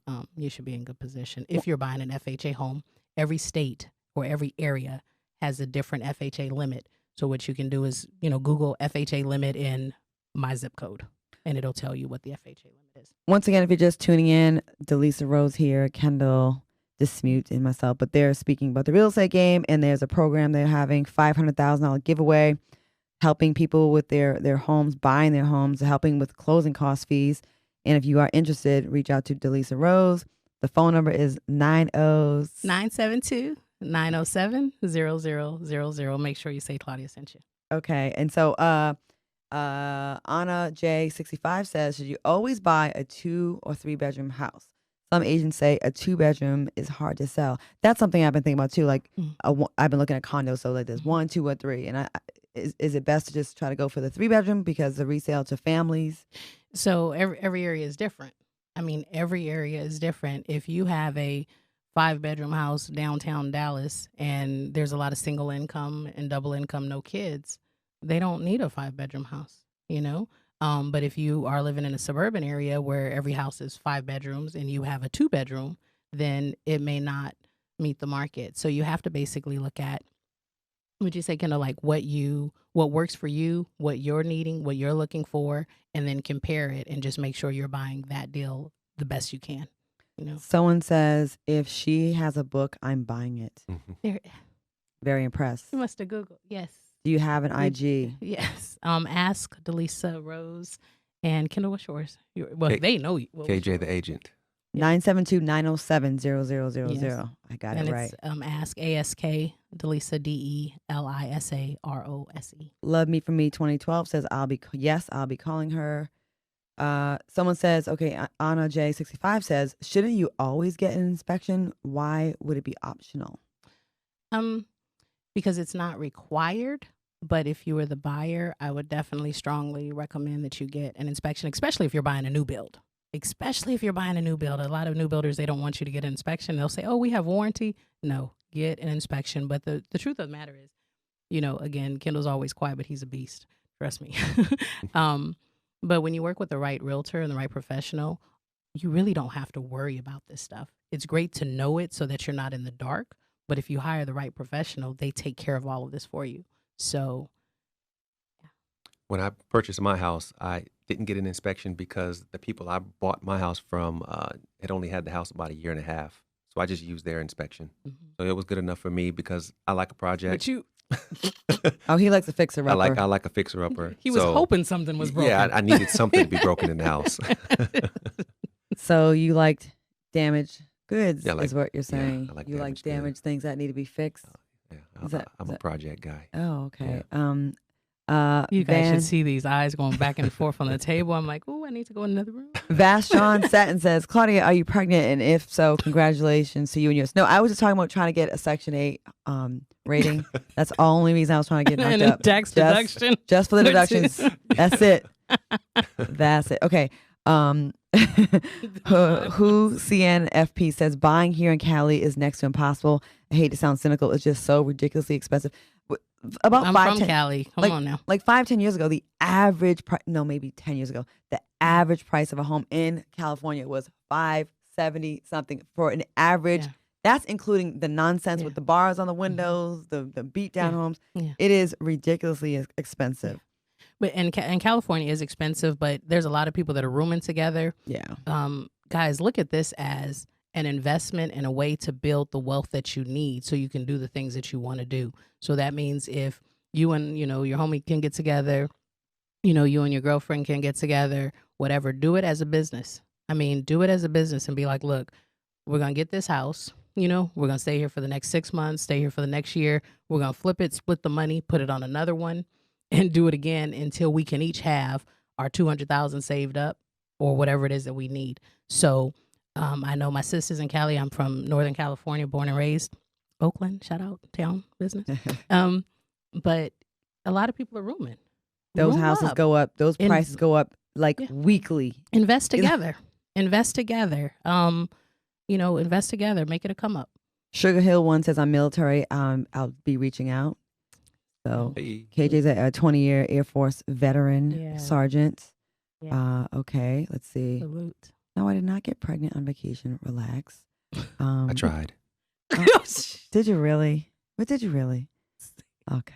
should be in good position. If you're buying an FHA home, every state or every area has a different FHA limit. So what you can do is, Google FHA limit in my zip code, and it'll tell you what the FHA limit is. Once again, if you're just tuning in, DeLisa Rose here, Kendall, Dismute, and myself, but they're speaking about the real estate game, and there's a program they're having, $500,000 giveaway, helping people with their homes, buying their homes, helping with closing cost fees. And if you are interested, reach out to DeLisa Rose. The phone number is 972-907-0000. Make sure you say Claudia sent you. Okay, and so Anna J65 says, should you always buy a 2 or 3 bedroom house? Some agents say a 2 bedroom is hard to sell. That's something I've been thinking about too. Like I've been looking at condos, so like there's 1, 2, or 3, and is it best to just try to go for the 3 bedroom because the resale to families? So every area is different. I mean, every area is different. If you have a 5 bedroom house downtown Dallas and there's a lot of single income and double income, no kids, they don't need a 5 bedroom house, you know? But if you are living in a suburban area where every house is 5 bedrooms and you have a 2 bedroom, then it may not meet the market. So you have to basically look at, would you say, kind of like what works for you, what you're needing, what you're looking for, and then compare it and just make sure you're buying that deal the best you can. You know, Someone says, if she has a book, I'm buying it. there, Very impressed. you must have Googled. Yes. Do you have an IG? Yes. Ask DeLisa, Rose, and Kendall. What's yours? They know you. KJ the agent. 972-907-0000. Yes. I got And it right. it's Ask ASK DeLisa DeLisarose. Love Me For Me 2012 says, I'll be calling her. Someone says, okay, Anna J65 says, shouldn't you always get an inspection? Why would it be optional? Because it's not required. But if you were the buyer, I would definitely strongly recommend that you get an inspection, especially if you're buying a new build. A lot of new builders, they don't want you to get an inspection. They'll say, oh, we have warranty. No, get an inspection. But the truth of the matter is, you know, again, Kendall's always quiet, but he's a beast. Trust me. But when you work with the right realtor and the right professional, you really don't have to worry about this stuff. It's great to know it so that you're not in the dark. But if you hire the right professional, they take care of all of this for you. So, yeah. When I purchased my house, I didn't get an inspection because the people I bought my house from had only had the house about 1.5 years. So I just used their inspection. Mm-hmm. So it was good enough for me because I like a project. But you... Oh, he likes a fixer-upper. I like a fixer-upper. He was hoping something was broken. Yeah, I needed something to be broken in the house. So you liked damaged goods, Yeah, is what you're saying. Yeah, I like you like damaged damaged things that need to be fixed. Yeah, I'm a project guy. Oh, okay. Yeah. You guys should see these eyes going back and forth on the table. I'm like, oh, I need to go in another room. Vast John Satin says, Claudia, are you pregnant? And if so, congratulations to you and yours. No, I was just talking about trying to get a Section 8 rating. That's the only reason I was trying to get knocked up. Tax deduction. Just for the deductions. That's it. That's it. Okay. Who CNFP says, buying here in Cali is next to impossible. I hate to sound cynical. It's just so ridiculously expensive. About I'm 5, from 10, Cali. Come on now. Like 5-10 years ago, the average price, no, maybe 10 years ago, the average price of a home in California was $570 something for an average. Yeah. That's including the nonsense with the bars on the windows, the beat down homes. Yeah. It is ridiculously expensive. But and California is expensive, but there's a lot of people that are rooming together. Yeah. Guys, look at this as an investment and a way to build the wealth that you need so you can do the things that you want to do. So that means if you and, your homie can get together, you and your girlfriend can get together, whatever, do it as a business. I mean, do it as a business and be like, look, we're going to get this house. We're going to stay here for the next 6 months, stay here for the next year. We're going to flip it, split the money, put it on another one, and do it again until we can each have our $200,000 saved up or whatever it is that we need. So I know my sister's in Cali. I'm from Northern California, born and raised. Oakland, shout out, town business. But a lot of people are rooming. Those houses go up. Those prices go up weekly. Invest together. Invest together. Invest together. Make it a come up. Sugar Hill one says, I'm military. I'll be reaching out. So KJ's a 20-year Air Force veteran sergeant. Yeah. Okay, let's see. Salute. No, I did not get pregnant on vacation. Relax. I tried. Did you really? What did you really? Okay.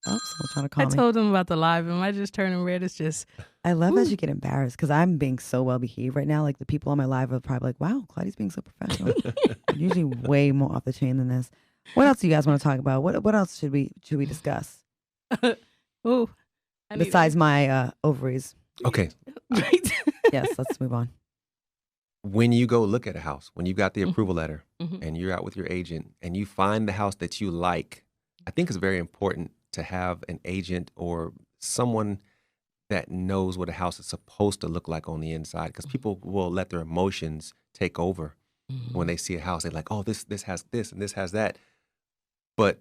Oh, someone's trying to call me. I told them about the live. Am I just turning red? It's just. I love that you get embarrassed because I'm being so well behaved right now. Like the people on my live are probably like, wow, Claudia's being so professional. I'm usually way more off the chain than this. What else do you guys want to talk about? What else should we discuss? Ooh. Besides my ovaries. Okay. Yes, let's move on. When you go look at a house, when you got the approval letter and you're out with your agent and you find the house that you like, I think it's very important to have an agent or someone that knows what a house is supposed to look like on the inside, because people will let their emotions take over when they see a house. They're like, oh, this has this and this has that, but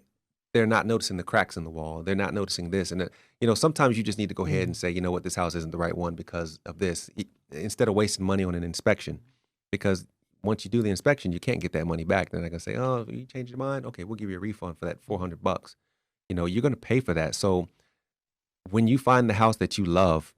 they're not noticing the cracks in the wall. They're not noticing this. And, sometimes you just need to go ahead and say, you know what, this house isn't the right one because of this, instead of wasting money on an inspection. Because once you do the inspection, you can't get that money back. Then they're going to say, oh, you changed your mind? Okay, we'll give you a refund for that $400. You're going to pay for that. So when you find the house that you love,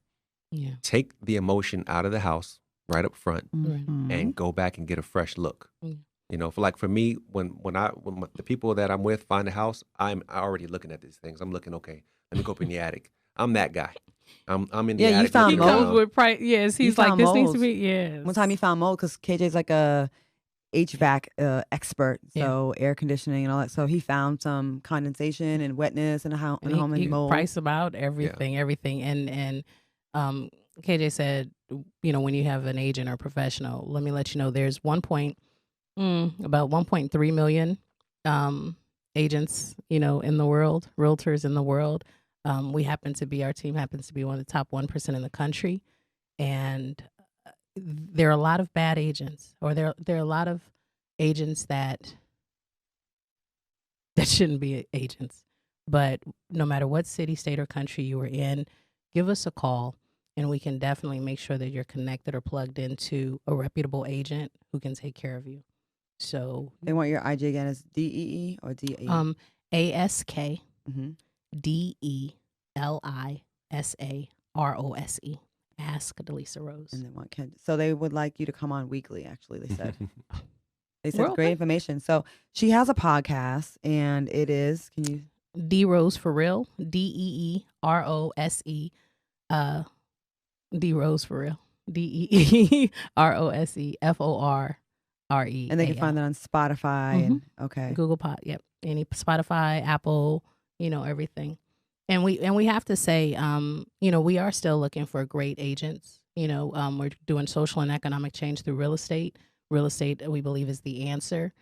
take the emotion out of the house right up front and go back and get a fresh look. For me, when the people that I'm with find a house, I'm already looking at these things. I'm looking, okay, let me go up in the attic. I'm that guy. I'm in the attic. You found He mold. comes with price. Yes, he's like, this needs to be. Yes. One time he found mold because KJ's like a HVAC expert, so air conditioning and all that. So he found some condensation and wetness in a home and he mold. Price about everything. And KJ said, when you have an agent or professional, let me let you know, there's about 1.3 million agents, in the world, realtors in the world. Our team happens to be one of the top 1% in the country, and there are a lot of bad agents, or there are a lot of agents that shouldn't be agents. But no matter what city, state, or country you are in, give us a call, and we can definitely make sure that you're connected or plugged into a reputable agent who can take care of you. So they want your IG again as DEE or DE? ASK DELISAROSE. Ask DeLisa Rose. And they want so they would like you to come on weekly. Actually, they said. They said We're great okay. information. So she has a podcast, and it is. Can you? D Rose for real. DEEROSE. D Rose for real. DEEROSE FORRE. And they can find that on Spotify and Google Pod. Yep. Any Spotify, Apple, everything. And we have to say, we are still looking for great agents. We're doing social and economic change through real estate. Real estate, we believe, is the answer.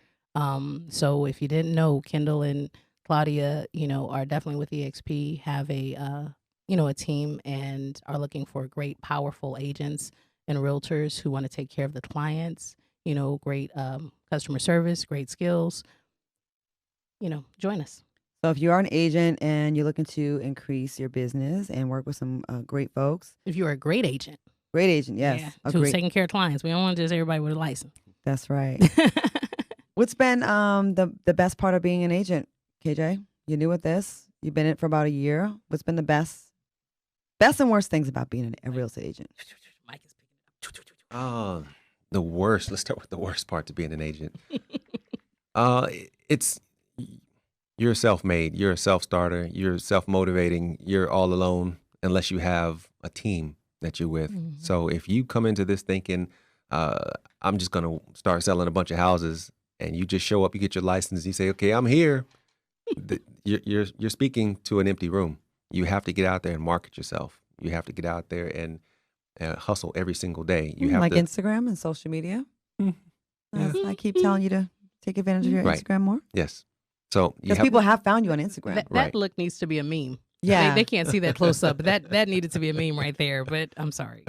So if you didn't know, Kendall and Claudia, are definitely with EXP, have a team, and are looking for great, powerful agents and realtors who want to take care of the clients. Great customer service, great skills. Join us. So if you are an agent and you're looking to increase your business and work with some great folks. If you're a great agent. Great agent, yes. Yeah, who's taking care of clients. We don't want just everybody with a license. That's right. What's been the best part of being an agent, KJ? You're new at this. You've been in it for about a year. What's been the best and worst things about being a real estate agent? Mike is picking it up. The worst. Let's start with the worst part to being an agent. It's you're self-made. You're a self-starter. You're self-motivating. You're all alone unless you have a team that you're with. Mm-hmm. So if you come into this thinking, I'm just going to start selling a bunch of houses, and you just show up, you get your license, you say, okay, I'm here. You're speaking to an empty room. You have to get out there and market yourself. You have to get out there and hustle every single day. You have Instagram and social media. I keep telling you to take advantage of your Instagram more. Yes. So because people have found you on Instagram. That look needs to be a meme. Yeah, they can't see that close up, but that needed to be a meme right there. But I'm sorry.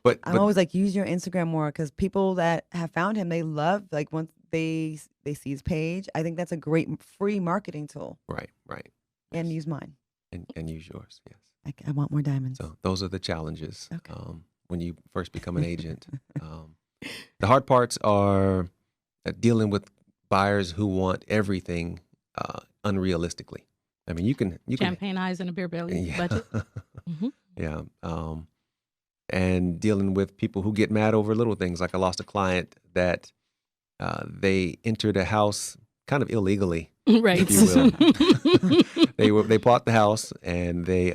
But I'm always like, use your Instagram more, because people that have found him, they love, like, once they see his page. I think that's a great free marketing tool. Right. And use mine. And use yours. Yes. I want more diamonds. So those are the challenges. Okay. When you first become an agent. The hard parts are dealing with buyers who want everything unrealistically. I mean, you can champagne eyes and a beer belly budget. Mm-hmm. Yeah. And dealing with people who get mad over little things. Like I lost a client that they entered a house kind of illegally, right? If you will. They bought the house, and they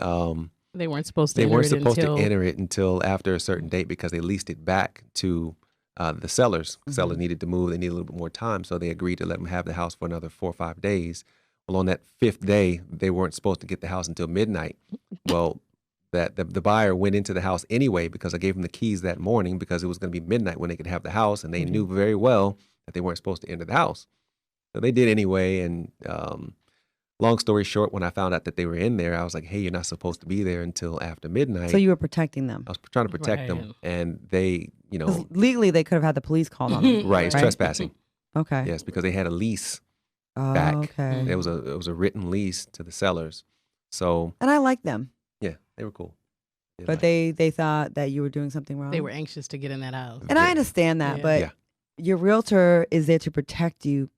weren't supposed to. To enter it until after a certain date, because they leased it back to the sellers. Mm-hmm. Sellers needed to move; they needed a little bit more time, so they agreed to let them have the house for another 4 or 5 days. Well, on that 5th day, they weren't supposed to get the house until midnight. Well, that the buyer went into the house anyway, because I gave them the keys that morning, because it was going to be midnight when they could have the house, and they knew very well that they weren't supposed to enter the house. So they did anyway, and long story short, when I found out that they were in there, I was like, hey, you're not supposed to be there until after midnight. So you were protecting them. I was trying to protect them, and they, 'Cause legally, they could have had the police called on them. right, it's trespassing. Okay. Yes, because they had a lease Oh, back. okay. It was a written lease to the sellers. So And I like them, yeah, they were cool. but they thought that you were doing something wrong. They were anxious to get in that house. And I understand that, but Yeah. your realtor is there to protect you.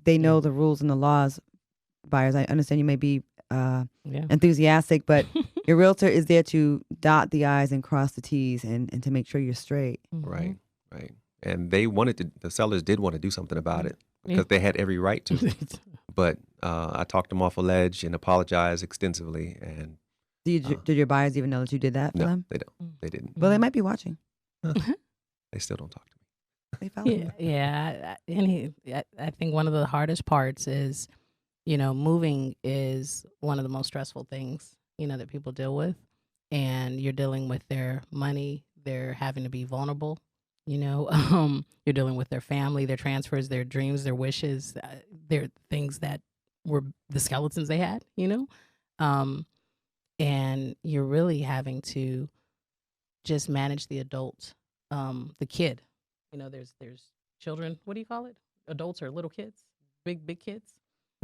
They know the rules and the laws. Buyers, I understand you may be enthusiastic, but your realtor is there to dot the I's and cross the T's and to make sure you're straight. Right. And the sellers did want to do something about it because they had every right to. But I talked them off a ledge and apologized extensively. And Did your buyers even know that you did that for no, them? they don't. They didn't. Well, they might be watching. They still don't talk to me. They follow you. I think one of the hardest parts is, moving is one of the most stressful things, that people deal with. And you're dealing with their money. They're having to be vulnerable. You're dealing with their family, their transfers, their dreams, their wishes, their things that were the skeletons they had, and you're really having to just manage the adult, the kid. There's children. What do you call it? Adults or little kids, big kids.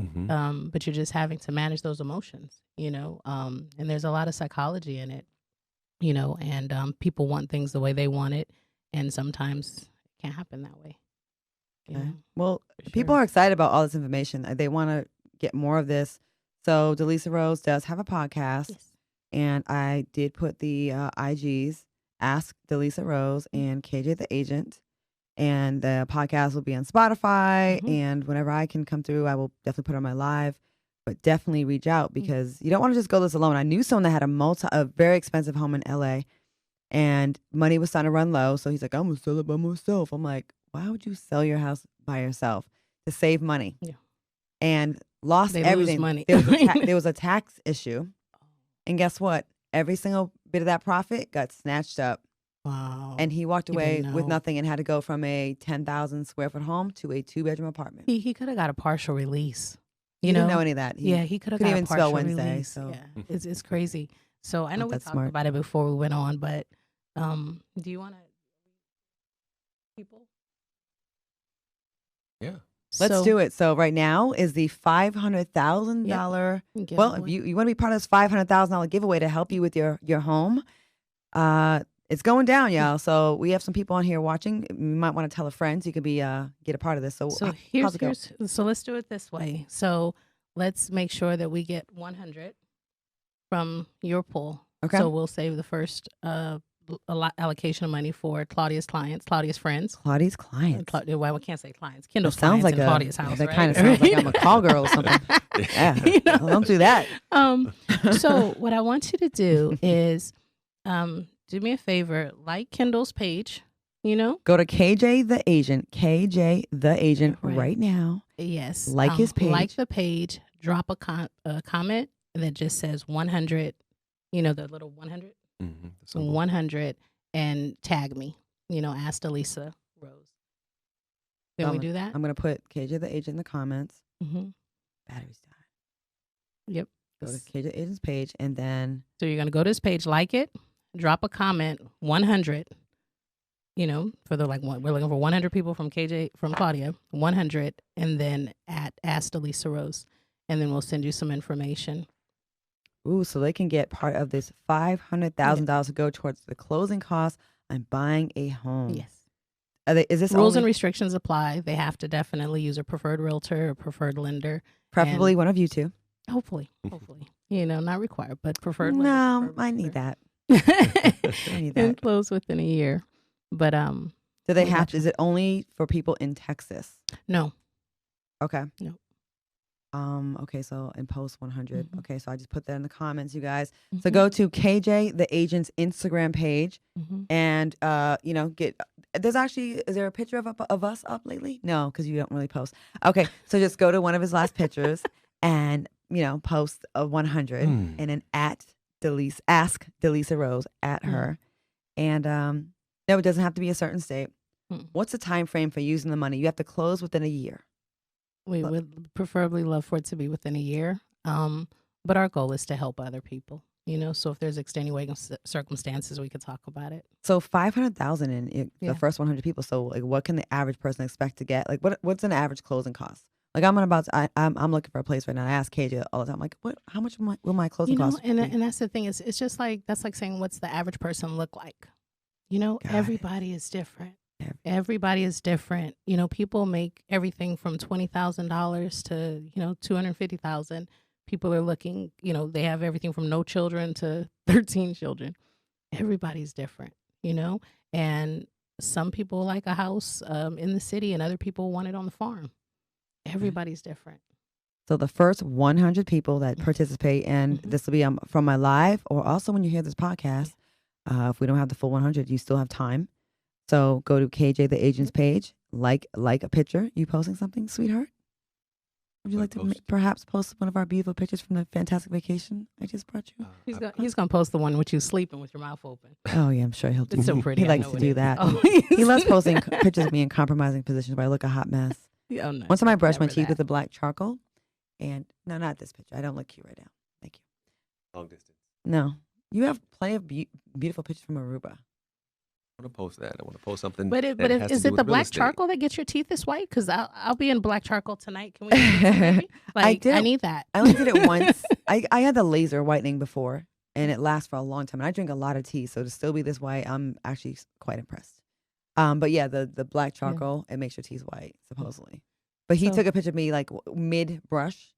Mm-hmm. But you're just having to manage those emotions, and there's a lot of psychology in it, and people want things the way they want it. And sometimes it can't happen that way. Okay. Well, people are excited about all this information. They want to get more of this. So DeLisa Rose does have a podcast. Yes. And I did put the IGs, Ask DeLisa Rose and KJ the Agent. And the podcast will be on Spotify. And whenever I can come through, I will definitely put it on my live. But definitely reach out because you don't want to just go this alone. I knew someone that had a very expensive home in LA. And money was starting to run low. So he's like, I'm going to sell it by myself. I'm like, why would you sell your house by yourself? To save money. Yeah. And lost everything. Lose money. There was a tax issue. And guess what? Every single bit of that profit got snatched up. Wow. And he walked away with nothing and had to go from a 10,000 square foot home to a 2-bedroom apartment. He could have got a partial release. He didn't know any of that. He could have got even a partial spell Wednesday. release. So. Yeah, it's crazy. So I know we talked smart. about it before we went on, but do you want to people? Yeah. Let's do it. So right now is the $500,000. Well, if you want to be part of this $500,000 giveaway to help you with your home, it's going down, y'all. So we have some people on here watching. You might want to tell a friend so you could be get a part of this. So so let's do it this way. So let's make sure that we get 100 from your pool. Okay. So we'll save the first allocation of money for Claudia's clients, Claudia's friends. Claudia's clients. Well, we can't say clients. Kendall's sounds clients like in Claudia's house. That right? kind of sounds like I'm a call girl or something. Yeah. Well, don't do that. So what I want you to do is do me a favor, like Kendall's page, Go to KJ the Agent right now. Yes. Like his page. Like the page, drop a comment that just says 100, the little 100. 100 and tag me, ask DeLisa Rose. Can we do that? I'm going to put KJ the Agent in the comments. Battery's dying. Yep. Go to KJ the Agent's page and then. So you're going to go to his page, like it, drop a comment, 100, for the we're looking for 100 people from Claudia, 100, and then at ask DeLisa Rose. And then we'll send you some information. Ooh, so they can get part of this $500,000 to go towards the closing costs on buying a home. Yes. Is this rules and restrictions apply? They have to definitely use a preferred realtor or preferred lender. Preferably one of you two. Hopefully. Not required, but preferred. No, I need that. I need that. And close within a year. But do they have to? Is it only for people in Texas? No. Okay. No. Okay, so in post 100. Okay, so I just put that in the comments, you guys. So go to KJ the Agent's Instagram page and is there a picture of us up lately? No, because you don't really post. Okay, so just go to one of his last pictures and post a 100 and then at DeLisa, ask DeLisa Rose at her. And no, it doesn't have to be a certain state. What's the time frame for using the money? You have to close within a year. We would preferably love for it to be within a year. But our goal is to help other people, so if there's extenuating circumstances, we could talk about it. So 500,000 in Yeah. the first 100 people. So like, what can the average person expect to get? Like, what's an average closing cost? Like, I'm looking for a place right now. I ask KJ all the time, like, how much will my closing cost be? And that's the thing, is it's just like, that's like saying, what's the average person look like? Got Everybody is different. Yeah. Everybody is different. People make everything from $20,000 to, $250,000. People are looking, they have everything from no children to 13 children. Everybody's different, and some people like a house in the city and other people want it on the farm. Everybody's different. So the first 100 people that participate, and this will be from my live, or also when you hear this podcast, if we don't have the full 100, you still have time. So go to KJ the Agent's page, like a picture. You posting something, sweetheart? Would you like to perhaps post one of our beautiful pictures from the fantastic vacation I just brought you? He's gonna post the one with you sleeping with your mouth open. Oh yeah, I'm sure he'll do. It's so pretty. He likes to do that. Oh, he loves posting pictures of me in compromising positions where I look a hot mess. Oh, no, One time I brushed my never teeth that. with a black charcoal, and no, not this picture. I don't look cute right now. Thank you. Long distance. No, you have plenty of beautiful pictures from Aruba. I want to post that. I want to post something. But that has is to it do the with real black estate. charcoal that gets your teeth this white? Because I'll be in black charcoal tonight. Can we? Do this, maybe? I need that. I only did it once. I had the laser whitening before, and it lasts for a long time. And I drink a lot of tea, so to still be this white, I'm actually quite impressed. But yeah, the black charcoal, it makes your teeth white, supposedly. But he took a picture of me like mid brush,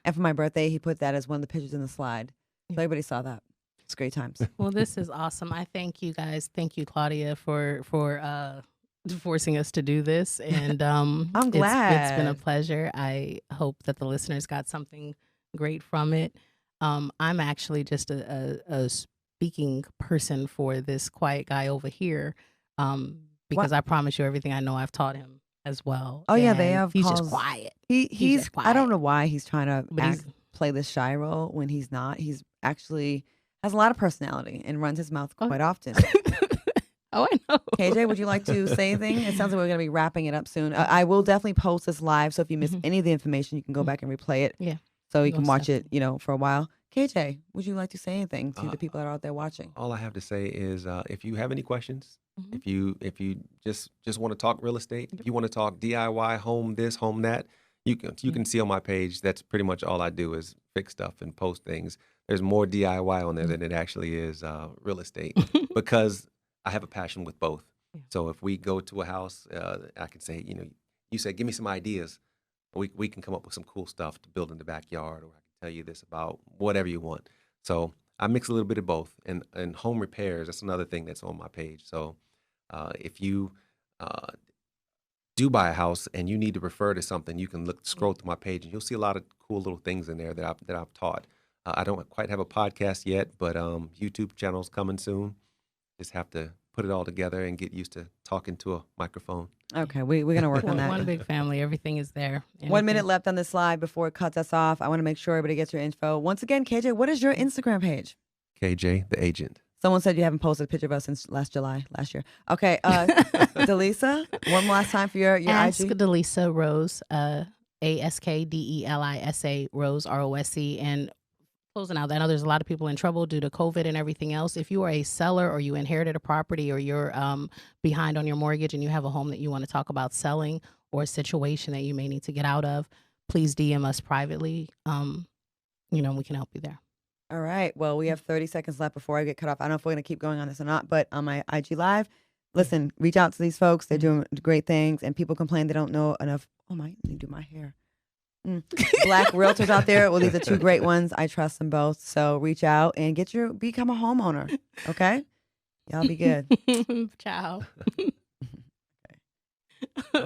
and for my birthday, he put that as one of the pictures in the slide. So everybody saw that. It's great times. Well, this is awesome. I thank you guys. Thank you, Claudia, for forcing us to do this. And I'm glad. it's been a pleasure. I hope that the listeners got something great from it. I'm actually just a speaking person for this quiet guy over here, because I promise you, everything I know, I've taught him as well. Oh yeah, they have. He's calls. just quiet. He's just quiet. I don't know why he's trying to But play this shy role when he's not. He's actually has a lot of personality and runs his mouth quite often. Oh, I know. KJ, would you like to say anything? It sounds like we're going to be wrapping it up soon. I will definitely post this live, so if you miss any of the information, you can go back and replay it. Yeah. So you can watch it, for a while. KJ, would you like to say anything to the people that are out there watching? All I have to say is, if you have any questions, if you just want to talk real estate, if you want to talk DIY, home this, home that, you can see on my page. That's pretty much all I do is fix stuff and post things. There's more DIY on there than it actually is real estate, because I have a passion with both. Yeah. So if we go to a house, I can say, you say, give me some ideas. We can come up with some cool stuff to build in the backyard, or I can tell you this about whatever you want. So I mix a little bit of both. And home repairs, that's another thing that's on my page. So if you do buy a house and you need to refer to something, you can scroll through my page, and you'll see a lot of cool little things in there that I've taught. I don't quite have a podcast yet, but YouTube channel's coming soon. Just have to put it all together and get used to talking to a microphone. Okay, we're going to work on that. One big family. Everything is there. 1 minute left on the slide before it cuts us off. I want to make sure everybody gets your info. Once again, KJ, what is your Instagram page? KJ, the agent. Someone said you haven't posted a picture of us since last year. Okay, DeLisa, one last time for your Ask IG. DeLisa Rose, AskDelisa Rose, ROSE, and closing out. I know there's a lot of people in trouble due to COVID and everything else. If you are a seller, or you inherited a property, or you're behind on your mortgage and you have a home that you want to talk about selling, or a situation that you may need to get out of, please DM us privately. We can help you there. All right. Well, we have 30 seconds left before I get cut off. I don't know if we're going to keep going on this or not, but on my IG Live, listen, reach out to these folks. They're doing great things, and people complain they don't know enough. Oh, my, let me do my hair. Black realtors out there. Well, these are two great ones. I trust them both. So reach out and become a homeowner. Okay? Y'all be good. Ciao.